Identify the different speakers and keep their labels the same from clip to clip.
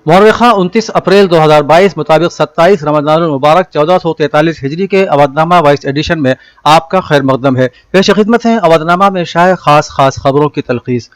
Speaker 1: मौरखा 29 अप्रैल 2022 मुताबिक 27 रमज़ानुल मुबारक 1443 हिजरी के Avadhnama vice addition में आपका खैर मकदम है। पेश खिदमत है अवधनामा में शाये खास खबरों की तलखीस।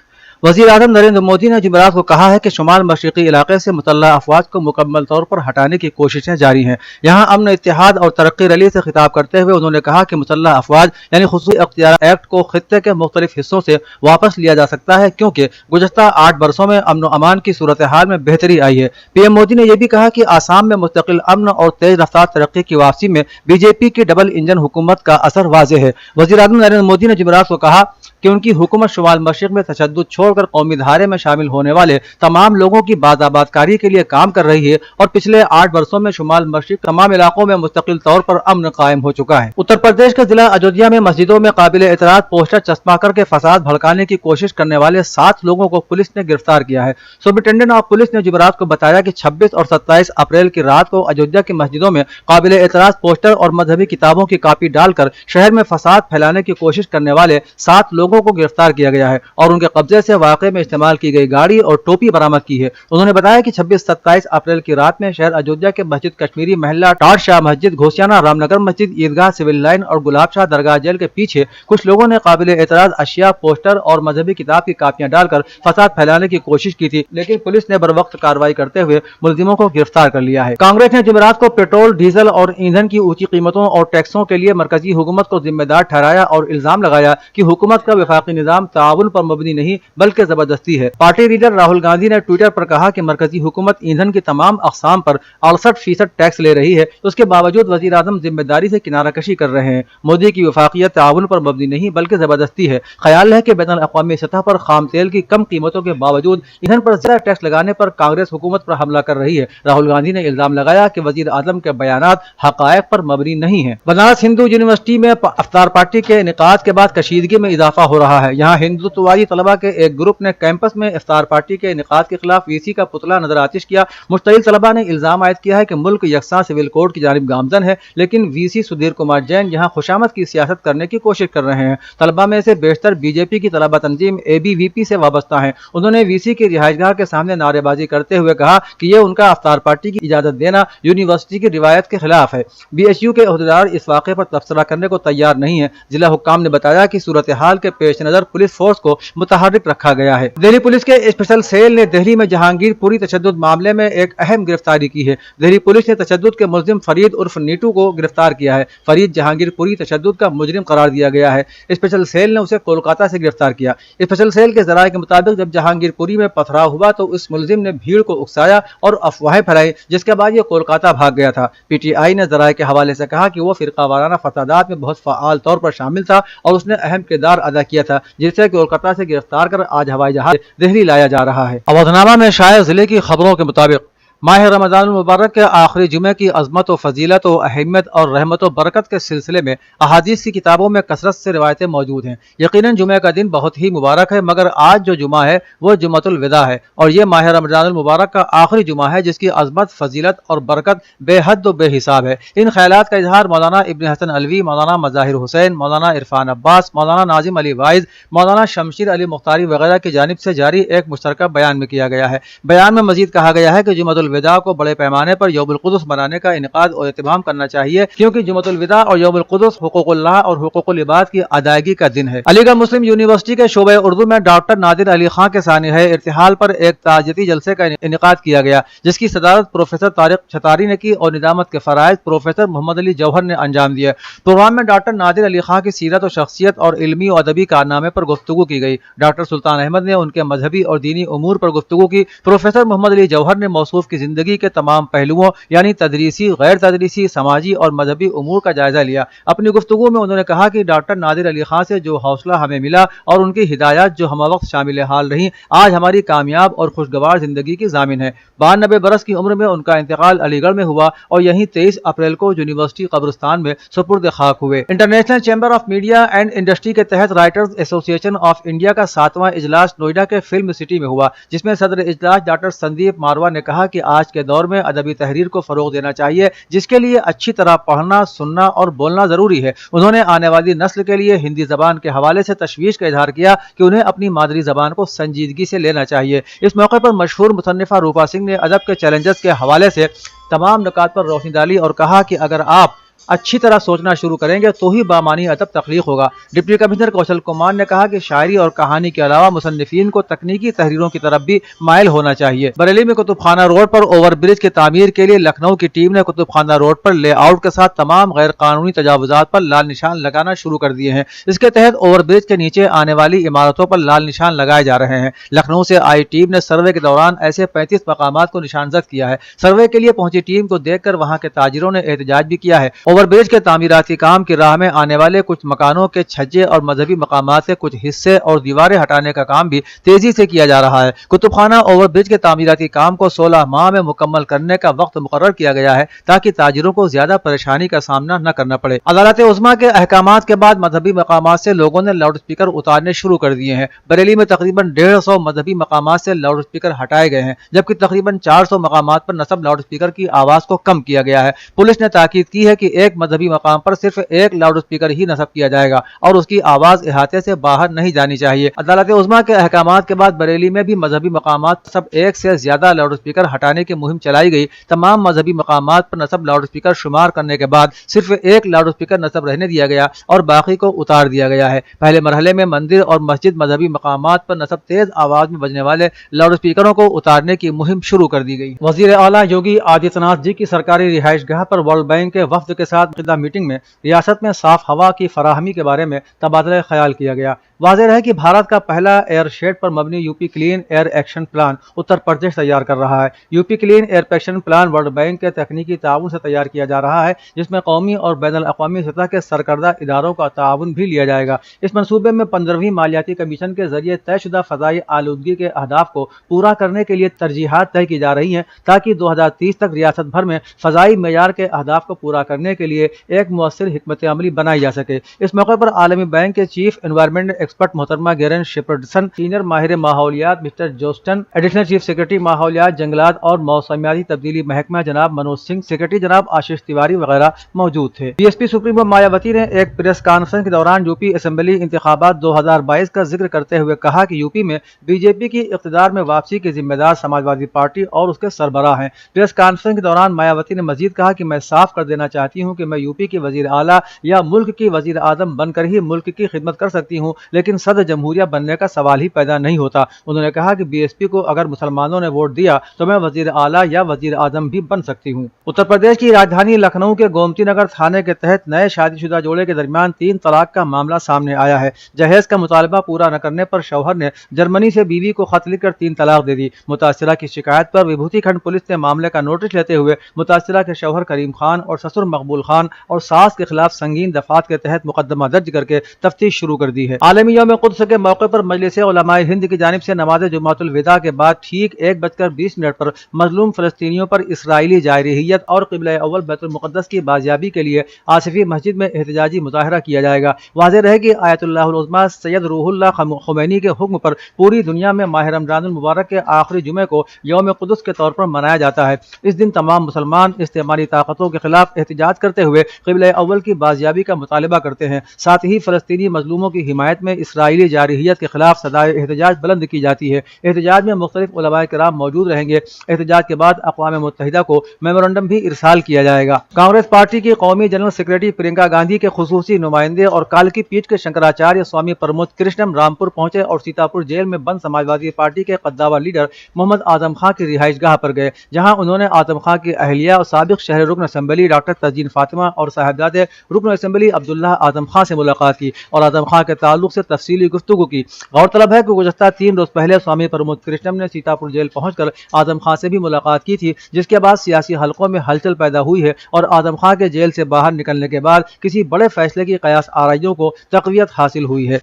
Speaker 1: वज़ीर आज़म नरेंद्र मोदी ने जुमेरात को कहा है कि शुमाल मशरिकी इलाके से मुतल्ला अफवाज को मुकम्मल तौर पर हटाने की कोशिशें जारी हैं। यहाँ अमन, इत्तेहाद और तरक्की रैली से खिताब करते हुए उन्होंने कहा कि मुतल्ला अफवाज यानी खुसूसी अख्तियार एक्ट को खित्ते के मुख्तलिफ हिस्सों से वापस लिया जा सकता है, क्योंकि गुज़श्ता 8 बरसों में अमन अमान की सूरत हाल में बेहतरी आई है। पीएम मोदी ने यह भी कहा कि आसाम में मुस्तकिल अमन और तेज रफ्तार तरक्की की वापसी में बीजेपी की डबल इंजन हुकूमत का असर वाज़ेह है। वज़ीर आज़म नरेंद्र मोदी ने जुमेरात को कहा कि उनकी हुकूमत शुमाल मशरिक में तशद्दुद छोड़कर कौमी धारे में शामिल होने वाले तमाम लोगों की बाज़ाबादकारी के लिए काम कर रही है और पिछले 8 वर्षों में शुमाल मशरिक तमाम इलाकों में मुस्तकिल तौर पर अमन कायम हो चुका है। उत्तर प्रदेश के जिला अयोध्या में मस्जिदों में काबिल एतराज पोस्टर चस्पा करके फसाद भड़काने की कोशिश करने वाले 7 लोगों को पुलिस ने गिरफ्तार किया है। सुपरिटेंडेंट ऑफ पुलिस ने जुमेरात को बताया कि 26 और 27 अप्रैल की रात को अयोध्या की मस्जिदों में काबिल एतराज पोस्टर और मजहबी किताबों की कापी डालकर शहर में फसाद फैलाने की कोशिश करने वाले 7 लोगों को गिरफ्तार किया गया है और उनके कब्जे से वाकये में इस्तेमाल की गई गाड़ी और टोपी बरामद की है। उन्होंने बताया कि 26-27 अप्रैल की रात में शहर अयोध्या के मस्जिद कश्मीरी महल्ला, टाट शाह मस्जिद, घोसियाना रामनगर मस्जिद, ईदगाह, सिविल लाइन और गुलाब शाह दरगाह जेल के पीछे कुछ लोगों ने काबिले एतराज अशिया, पोस्टर और मजहबी किताब की कापियां डालकर फसाद फैलाने की कोशिश की थी, लेकिन पुलिस ने बर वक्त कार्रवाई करते हुए मुलजिमों को गिरफ्तार कर लिया है। कांग्रेस ने जुमेरात को पेट्रोल, डीजल और ईंधन की ऊंची कीमतों और टैक्सों के लिए मरकजी हुकूमत को जिम्मेदार ठहराया और इल्जाम लगाया कि हुकूमत का वफाकी निजाम ताउन पर मबनी नहीं बल्कि जबरदस्ती है। पार्टी लीडर राहुल गांधी ने ट्विटर पर कहा कि मरकजी हुकूमत ईंधन की तमाम अक़साम पर 68% टैक्स ले रही है, उसके बावजूद वज़ीर आज़म जिम्मेदारी से किनारा कशी कर रहे हैं। मोदी की वफाकियत ताउन पर मबनी नहीं बल्कि जबरदस्ती है। ख्याल है कि बैनुल अक़वामी सतह पर खाम तेल की कम कीमतों के बावजूद ईंधन पर ज्यादा टैक्स लगाने पर कांग्रेस हुकूमत पर हमला कर रही है। राहुल गांधी ने इल्जाम लगाया कि वज़ीर आज़म के बयानात हक़ाइक़ पर मबनी नहीं है। बनारस हिंदू यूनिवर्सिटी में इफ्तार पार्टी के इनेकाद के बाद कशीदगी में इजाफा हो रहा है। यहाँ हिंदुत्ववादी तलबा के एक ग्रुप ने कैंपस में इफ्तार पार्टी के इनेकाद के खिलाफ वीसी का पुतला नजर आतिश किया। मुश्तइल तलबा ने इल्जाम आयद किया है कि मुल्क यकसा सिविल कोड की जानिब गामजन है, लेकिन वीसी सुधीर कुमार जैन यहाँ खुशामद की सियासत करने की कोशिश कर रहे हैं। तलबा में से बेशतर बीजेपी की तलबा तंजीम ABVP से वाबस्ता है। उन्होंने वीसी की रिहाइशगाह के सामने नारेबाजी करते हुए कहा कि यह उनका इफ्तार पार्टी की इजाजत देना यूनिवर्सिटी की रिवायत के खिलाफ है। BSU के अहदेदार इस वाक़े पर तबसरा करने को तैयार नहीं है। जिला हुक्काम ने बताया कि सूरत हाल के पेश नजर पुलिस फोर्स को मुतहर्रिक रखा गया है। दिल्ली पुलिस के स्पेशल सेल ने दिल्ली में जहांगीरपुरी तशद्दुद मामले में एक अहम गिरफ्तारी की है। दिल्ली पुलिस ने तशद्दुद के मुल्जिम फरीद उर्फ नीटू को गिरफ्तार किया है। फरीद जहांगीरपुरी तशद्दुद का मुजरिम करार दिया गया है। स्पेशल सेल ने उसे कोलकाता से गिरफ्तार किया। स्पेशल सेल के जराये के मुताबिक जब जहांगीरपुरी में पथराव हुआ तो इस मुल्जिम ने भीड़ को उकसाया और अफवाहें फैलाई, जिसके बाद ये कोलकाता भाग गया था। PTI ने जराये के हवाले से कहा कि वो फिरका वाराना फसादात में बहुत फ़आल तौर पर शामिल था और उसने अहम किरदार अदा किया था, जिसे कोलकाता से गिरफ्तार कर आज हवाई जहाज दिल्ली लाया जा रहा है। अवधनामा में शाये जिले की खबरों के मुताबिक माह रमज़ान मुबारक के आखिरी जुमे की अज़मत व फजीलत व अहमियत और रहमत व बरकत के सिलसिले में अहादीस की किताबों में कसरत से रिवायतें मौजूद हैं। यकीनन जुमे का दिन बहुत ही मुबारक है, मगर आज जो जुमा है वो जुमतुल विदा है और ये माह रमज़ान मुबारक का आखिरी जुमा है, जिसकी अज़मत, फजीलत और बरकत बेहद व बेहिसाब है। इन ख्यालात का इजहार मौलाना इब्न हसन अलवी, मौलाना मज़ाहिर हुसैन, मौलाना इरफान अब्बास, मौलाना नाजिम अली वाइज, मौलाना शमशीर अली मुख्तारी वगैरह की जानिब से जारी एक मुश्तरका बयान में किया गया है। बयान में मजीद कहा गया है कि जुमतुल विदा को बड़े पैमाने पर यौमुल कुदस मनाने का इनेकाद और एहतमाम करना चाहिए, क्योंकि जुमतुल विदा और यौमुल कुदस हुकूकुल्लाह और हुकूकुल इबाद की अदायगी का दिन है। अलीगढ़ मुस्लिम यूनिवर्सिटी के शोबे उर्दू में डॉक्टर नादिर अली खां के सानिह इर्तिहाल पर एक ताज़ियती जलसे का इनेकाद किया गया, जिसकी सदारत प्रोफेसर तारिक छतारी ने की और निजामत के फराइज प्रोफेसर मोहम्मद अली जौहर ने अंजाम दिया। प्रोग्राम में डॉक्टर नादिर अली खां की सीरत और शख्सियत और इल्मी और अदबी कारनामे पर गुफ्तगू की गई। डॉक्टर सुल्तान अहमद ने उनके मजहबी और दीनी उमूर पर गुफ्तगू की। प्रोफेसर मोहम्मद अली जौहर ने मौसूफ की जिंदगी के तमाम पहलुओं यानी तदरीसी, गैर तदरीसी, समाजी और मजहबी उमूर का जायजा लिया। अपनी गुफ्तगू में उन्होंने कहा कि डॉक्टर नादिर अली खां से जो हौसला हमें मिला और उनकी हिदायत जो हम वक्त शामिल हाल रही, आज हमारी कामयाब और खुशगवार जिंदगी की जामिन है। 92 बरस की उम्र में उनका इंतकाल अलीगढ़ में हुआ और यहीं 23 अप्रैल को यूनिवर्सिटी कब्रिस्तान में सुपुर्द खाक हुए। International chamber of media and industry के तहत राइटर्स एसोसिएशन ऑफ इंडिया का 7वां इजलास नोएडा के फिल्म सिटी में हुआ, जिसमें सदर इजलास डॉक्टर संदीप मारवा ने कहा कि آج کے دور میں ادبی تحریر کو فروغ دینا چاہیے، جس کے لیے اچھی طرح پڑھنا، سننا اور بولنا ضروری ہے۔ انہوں نے آنے والی نسل کے لیے ہندی زبان کے حوالے سے تشویش کا اظہار کیا کہ انہیں اپنی مادری زبان کو سنجیدگی سے لینا چاہیے۔ اس موقع پر مشہور مصنفہ روپا سنگھ نے ادب کے چیلنجز کے حوالے سے تمام نکات پر روشنی ڈالی اور کہا کہ اگر آپ اچھی طرح سوچنا شروع کریں گے تو ہی بامانی ادب تخلیق ہوگا۔ ڈپٹی کمشنر کوشل کمار نے کہا کہ شاعری اور کہانی کے علاوہ مصنفین کو تکنیکی تحریروں کی طرف بھی مائل ہونا چاہیے۔ بریلی میں کتب خانہ روڈ پر اوور برج کی تعمیر کے لیے لکھنؤ کی ٹیم نے کتب خانہ روڈ پر لے آؤٹ کے ساتھ تمام غیر قانونی تجاوزات پر لال نشان لگانا شروع کر دیے ہیں۔ اس کے تحت اوور برج کے نیچے آنے والی عمارتوں پر لال نشان لگائے جا رہے ہیں۔ لکھنؤ سے آئی ٹیم نے سروے کے دوران ایسے 35 مقامات کو نشانزد کیا ہے۔ سروے کے لیے پہنچی ٹیم کو دیکھ کر وہاں کے تاجروں نے احتجاج بھی کیا ہے۔ اوور برج کے تعمیراتی کام کی راہ میں آنے والے کچھ مکانوں کے چھجے اور مذہبی مقامات سے کچھ حصے اور دیواریں ہٹانے کا کام بھی تیزی سے کیا جا رہا ہے۔ کتب خانہ اوور برج کے تعمیراتی کام کو 16 ماہ میں مکمل کرنے کا وقت مقرر کیا گیا ہے تاکہ تاجروں کو زیادہ پریشانی کا سامنا نہ کرنا پڑے۔ عدالت عظمیٰ کے احکامات کے بعد مذہبی مقامات سے لوگوں نے لاؤڈ اسپیکر اتارنے شروع کر دیے ہیں۔ بریلی میں تقریباً 150 مذہبی مقامات سے لاؤڈ اسپیکر ہٹائے گئے ہیں، جبکہ تقریباً 400 مقامات پر نصب لاؤڈ اسپیکر کی آواز کو کم کیا گیا ہے۔ پولیس نے تاکید کی ہے کہ ایک مذہبی مقام پر صرف ایک لاؤڈ اسپیکر ہی نصب کیا جائے گا اور اس کی آواز احاطے سے باہر نہیں جانی چاہیے۔ عدالت عظمیٰ کے احکامات کے بعد بریلی میں بھی مذہبی مقامات پر نصب ایک سے زیادہ لاؤڈ اسپیکر ہٹانے کی مہم چلائی گئی۔ تمام مذہبی مقامات پر نصب لاؤڈ اسپیکر شمار کرنے کے بعد صرف ایک لاؤڈ اسپیکر نصب رہنے دیا گیا اور باقی کو اتار دیا گیا ہے۔ پہلے مرحلے میں مندر اور مسجد مذہبی مقامات پر نصب تیز آواز میں بجنے والے لاؤڈ اسپیکروں کو اتارنے کی مہم شروع کر دی گئی۔ وزیر اعلیٰ یوگی آدتیہ ناتھ جی کی سرکاری رہائش گاہ پر ورلڈ بینک کے وفد کے ساتھ منعقدہ میٹنگ میں ریاست میں صاف ہوا کی فراہمی کے بارے میں تبادلہ خیال کیا گیا۔ واضح ہے کہ بھارت کا پہلا ایئر شیڈ پر مبنی U P clean air action plan Uttar Pradesh تیار کر رہا ہے۔ U P clean air action plan world bank کے تکنیکی تعاون سے تیار کیا جا رہا ہے، جس میں قومی اور بین الاقوامی سطح کے سرکردہ اداروں کا تعاون بھی لیا جائے گا۔ اس منصوبے میں 15ویں مالیاتی کمیشن کے ذریعے طے شدہ فضائی آلودگی کے اہداف کو پورا کرنے کے لیے ترجیحات طے کی جا رہی ہیں تاکہ 2030 تک ریاست بھر میں فضائی معیار کے اہداف کو پورا کرنے کے لیے ایک مؤثر حکمت عملی بنائی جا سکے۔ اس موقع پر عالمی بینک کے چیف انوائرنمنٹ ایکسپرٹ محترمہ گیرن شپرڈسن، سینئر ماہر ماحولیات مسٹر جوسٹن، ایڈیشنل چیف سیکرٹری ماحولیات، جنگلات اور موسمیاتی تبدیلی محکمہ جناب منوج سنگھ، سیکرٹری جناب آشیش تیواری وغیرہ موجود تھے۔ بی ایس پی سپریمو مایاوتی نے ایک پریس کانفرنس کے دوران یو پی اسمبلی انتخابات 2022 کا ذکر کرتے ہوئے کہا کہ یو پی میں بی جے پی کی اقتدار میں واپسی کے ذمہ دار سماجوادی پارٹی اور اس کے سربراہ ہیں۔ پریس کانفرنس کے دوران مایاوتی نے مزید کہا کہ میں صاف کر دینا چاہتی ہوں کہ میں یو پی کی وزیر اعلیٰ یا ملک کی وزیر اعظم بن کر ہی ملک کی خدمت کر سکتی ہوں، لیکن صدر جمہوریہ بننے کا سوال ہی پیدا نہیں ہوتا۔ انہوں نے کہا کہ بی ایس پی کو اگر مسلمانوں نے ووٹ دیا تو میں وزیر اعلیٰ یا وزیر اعظم بھی بن سکتی ہوں۔ اتر پردیش کی راجدھانی لکھنؤ کے گومتی نگر تھانے کے تحت نئے شادی شدہ جوڑے کے درمیان 3 طلاق کا معاملہ سامنے آیا ہے۔ جہیز کا مطالبہ پورا نہ کرنے پر شوہر نے جرمنی سے بیوی کو خط لکھ کر 3 طلاق دے دی۔ متاثرہ کی شکایت پر وبھوتی کھنڈ پولیس نے معاملے کا نوٹس لیتے ہوئے متاثرہ کے شوہر کریم خان اور سسر مقبول خان اور ساس کے خلاف سنگین دفعات کے تحت مقدمہ درج کر کے تفتیش شروع کر دی ہے۔ عالمی یوم قدس کے موقع پر مجلس علماء ہند کی جانب سے نماز جمعۃ الوداع کے بعد ٹھیک 1:20 پر مظلوم فلسطینیوں پر اسرائیلی جارحیت اور قبلہ اول بیت المقدس کی بازیابی کے لیے آصفی مسجد میں احتجاجی مظاہرہ کیا جائے گا۔ واضح رہے کہ آیت اللہ العظمیٰ سید روح اللہ خمینی کے حکم پر پوری دنیا میں ماہ رمضان المبارک کے آخری جمعے کو یوم قدس کے طور پر منایا جاتا ہے۔ اس دن تمام مسلمان استعماری طاقتوں کے خلاف احتجاج کرتے ہوئے قبلہ اول کی بازیابی کا مطالبہ کرتے ہیں۔ ساتھ ہی فلسطینی مظلوموں کی حمایت میں اسرائیلی جارحیت کے خلاف صدائے احتجاج بلند کی جاتی ہے۔ احتجاج میں مختلف علماء کرام موجود رہیں گے۔ احتجاج کے بعد اقوام متحدہ کو میمورنڈم بھی ارسال کیا جائے گا۔ کانگریس پارٹی کی قومی جنرل سیکرٹری پرینکا گاندھی کے خصوصی نمائندے اور کالکی پیٹھ کے شنکراچاریہ سوامی پرمود کرشنم رامپور پہنچے اور سیتاپور جیل میں بند سماجوادی پارٹی کے قداور لیڈر محمد اعظم خان کی رہائش گاہ پر گئے، جہاں انہوں نے اعظم خان کی اہلیہ اور سابق شہر رکن اسمبلی ڈاکٹر تزین فاطمہ اور صاحبزادے رکن اسمبلی عبداللہ اعظم خان سے ملاقات کی اور اعظم خان کے تعلق سے تفصیلی گفتگو کی۔ غورطلب ہے کہ گزشتہ 3 روز پہلے سوامی پرمود کرشنم نے سیتاپور جیل پہنچ کر اعظم خان سے بھی ملاقات کی تھی، جس کے بعد سیاسی حلقوں میں ہلچل پیدا ہوئی ہے اور اعظم خان کے جیل سے باہر نکلنے کے بعد کسی بڑے فیصلے کی قیاس آرائیوں کو تقویت حاصل ہوئی ہے۔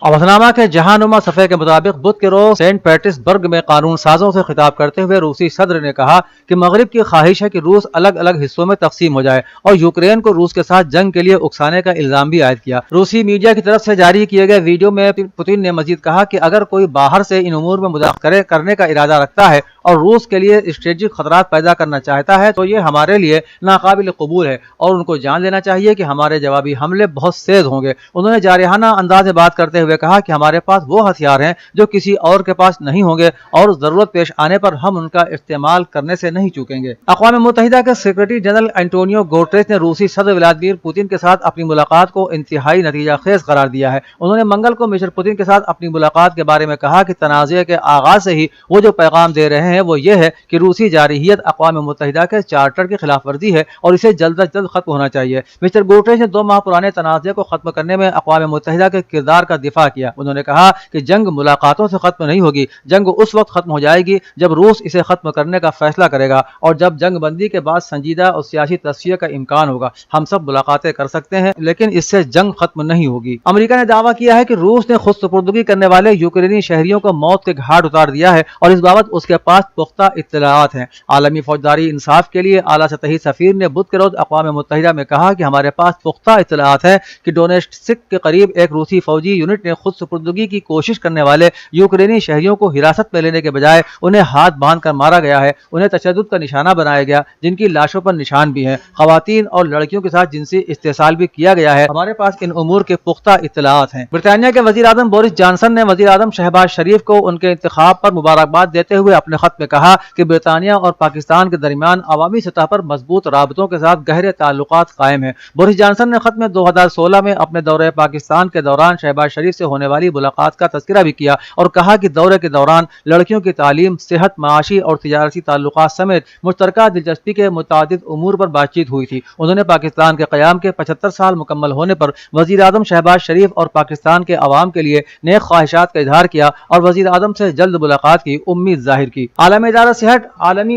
Speaker 1: अवधनामा के जहानुमा सफ़े के मुताबिक बुध के रोज सेंट पीटर्सबर्ग में कानून साजों से खिताब करते हुए रूसी सदर ने कहा कि मगरिब की ख्वाहिश है कि रूस अलग अलग हिस्सों में तकसीम हो जाए और यूक्रेन को रूस के साथ जंग के लिए उकसाने का इल्जाम भी आयद किया। रूसी मीडिया की तरफ से जारी किए गए वीडियो में पुतिन ने मजीद कहा कि अगर कोई बाहर से इन उमूर में मुदाखलत करने का इरादा रखता है और रूस के लिए स्ट्रेटेजिक खतरात पैदा करना चाहता है तो ये हमारे लिए नाकाबिल कबूल है और उनको जान लेना चाहिए कि हमारे जवाबी हमले बहुत तेज होंगे। उन्होंने जारहाना अंदाज में बात करते हुए कहा कि हमारे पास वो हथियार हैं जो किसी और के पास नहीं होंगे और जरूरत पेश आने पर हम उनका इस्तेमाल करने से नहीं चूकेंगे। अक़वाम मुत्तहिदा के सेक्रेटरी जनरल एंटोनियो गुटेरेस ने रूसी सदर व्लादिमीर पुतिन के साथ अपनी मुलाकात को इंतहाई नतीजा खेज करार दिया है। उन्होंने मंगल को मिस्टर पुतिन के साथ अपनी मुलाकात के बारे में कहा कि तनाज़े के आगाज से ही वो जो पैगाम दे रहे हैं वो ये है कि रूसी जारहियत अक़वाम मुत्तहिदा के चार्टर की खिलाफ वर्जी है और इसे जल्द अज जल्द खत्म होना चाहिए। मिस्टर गुटेरेस ने 2 माह पुराने तनाज़े को खत्म करने में अक़वाम मुत्तहिदा के किरदार का दिफा किया। उन्होंने कहा कि जंग मुलाकातों से खत्म नहीं होगी, जंग उस वक्त खत्म हो जाएगी जब रूस इसे खत्म करने का फैसला करेगा और जब जंग बंदी के बाद संजीदा और सियासी तस्फिया का इम्कान होगा। हम सब मुलाकातें कर सकते हैं लेकिन इससे जंग खत्म नहीं होगी। अमेरिका ने दावा किया है कि रूस ने खुद सुपुर्दगी करने वाले यूक्रेनी शहरियों को मौत के घाट उतार दिया है और इस बाबत उसके पास पुख्ता इत्तलाआत हैं। आलमी फौजदारी इंसाफ के लिए आला सतही सफीर ने बुध के रोज अक़वाम मुत्तहिदा में कहा कि हमारे पास पुख्ता इत्तलाआत है कि डोनेट्स्क के करीब एक रूसी फौजी यूनिट ने खुद सुपुर्दगी की कोशिश करने वाले यूक्रेनी शहरियों को हिरासत में लेने के बजाय उन्हें हाथ बांध कर मारा गया है। उन्हें तशद्दुद का निशाना बनाया गया, जिनकी लाशों पर निशान भी हैं। खवातीन और लड़कियों के साथ जिनसी इस्तेसाल भी किया गया है। हमारे पास इन उमूर के पुख्ता इत्तलाआत हैं। ब्रिटानिया के वजीर आज़म बोरिस जॉनसन ने वजीर आज़म शहबाज शरीफ को उनके इंतखाब पर मुबारकबाद देते हुए अपने खत में कहा कि ब्रिटानिया और पाकिस्तान के दरमियान अवामी सतह पर मजबूत राबतों के साथ गहरे ताल्लुकात कायम हैं। बोरिस जॉनसन ने खत में 2016 में अपने दौरे पाकिस्तान के दौरान शहबाज शरीफ से होने वाली मुलाकात का तज़किरा भी किया और कहा कि दौरे के दौरान लड़कियों की तालीम, सेहत, माशी और तिजारती ताल्लुकात समेत मुश्तरका दिलचस्पी के मुतादिद उमूर पर बातचीत हुई थी। उन्होंने पाकिस्तान के क़याम के 75 साल मुकम्मल होने पर वज़ीर आज़म शहबाज शरीफ और पाकिस्तान के अवाम के लिए नेक ख्वाहिशात का इजहार किया और वज़ीर आज़म से जल्द मुलाकात की उम्मीद जाहिर की। आलमी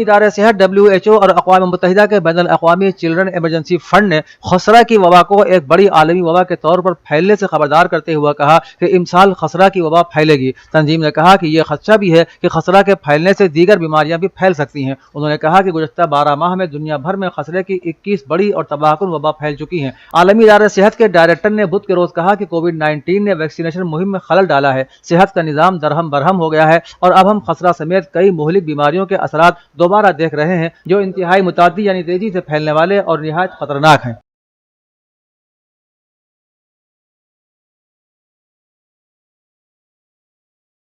Speaker 1: इदारा सेहत WHO और अक़वाम मुत्तहिदा के बैनुल अक़वामी चिल्ड्रन इमरजेंसी फंड ने खसरा की वबा को एक बड़ी आलमी वबा के तौर पर फैलने से खबरदार करते हुए कहा कि इमसाल खसरा की वबा फैलेगी। तंजीम ने कहा कि यह खदशा भी है कि खसरा के फैलने से दीगर बीमारियां भी फैल सकती हैं। उन्होंने कहा कि गुज़श्ता 12 माह में दुनिया भर में खसरे की 21 बड़ी और तबाहकुन वबा फैल चुकी हैं। आलमी इदारा सेहत के डायरेक्टर ने बुध के रोज कहा कि कोविड-19 ने वैक्सीनेशन मुहिम में खलल डाला है, सेहत का निज़ाम दरहम बरहम हो गया है और अब हम खसरा समेत कई मुहलिक बीमारियों के असरात दोबारा देख रहे हैं जो इंतहाई मुतादी यानी तेजी से फैलने वाले और निहायत खतरनाक हैं।